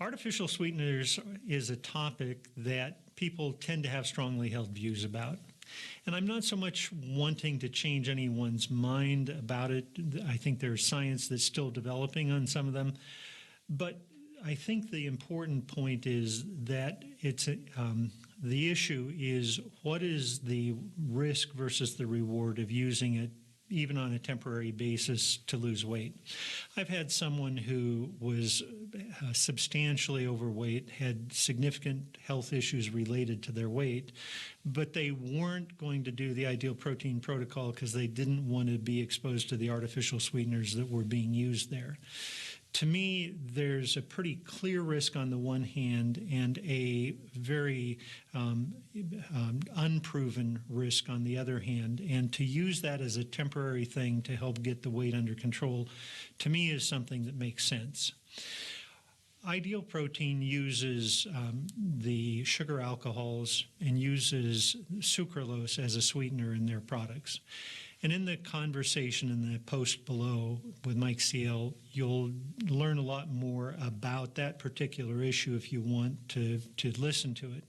Artificial sweeteners is a topic that people tend to have strongly held views about. And I'm not so much wanting to change anyone's mind about it. I think there's science that's still developing on some of them. But I think the important point is that the issue is what is the risk versus the reward of using it even on a temporary basis to lose weight. I've had someone who was substantially overweight, had significant health issues related to their weight, but they weren't going to do the ideal protein protocol because they didn't want to be exposed to the artificial sweeteners that were being used there. To me, there's a pretty clear risk on the one hand and a very unproven risk on the other hand. And to use that as a temporary thing to help get the weight under control, to me, is something that makes sense. Ideal Protein uses the sugar alcohols and uses sucralose as a sweetener in their products. And in the conversation in the post below with Mike Ciel, you'll learn a lot more about that particular issue if you want to listen to it.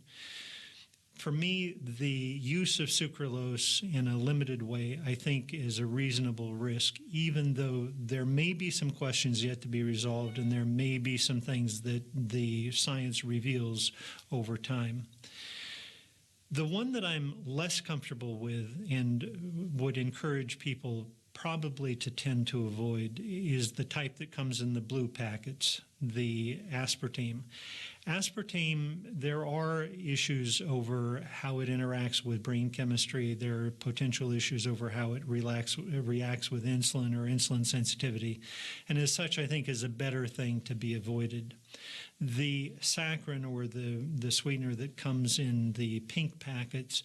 For me, the use of sucralose in a limited way, I think, is a reasonable risk, even though there may be some questions yet to be resolved and there may be some things that the science reveals over time. The one that I'm less comfortable with and would encourage people probably to tend to avoid is the type that comes in the blue packets, the aspartame. Aspartame, there are issues over how it interacts with brain chemistry. There are potential issues over how it reacts with insulin or insulin sensitivity. And as such, I think is a better thing to be avoided. The saccharin, or the sweetener that comes in the pink packets,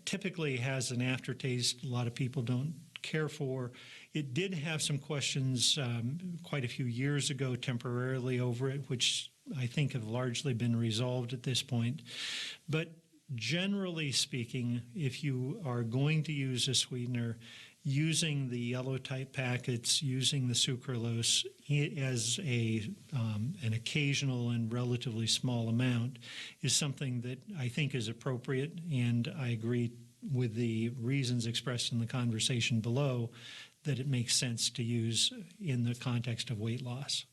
typically has an aftertaste a lot of people don't care for. It did have some questions quite a few years ago temporarily over it, which I think have largely been resolved at this point. But generally speaking, if you are going to use a sweetener, using the yellow type packets, using the sucralose as an occasional and relatively small amount is something that I think is appropriate, and I agree with the reasons expressed in the conversation below that it makes sense to use in the context of weight loss.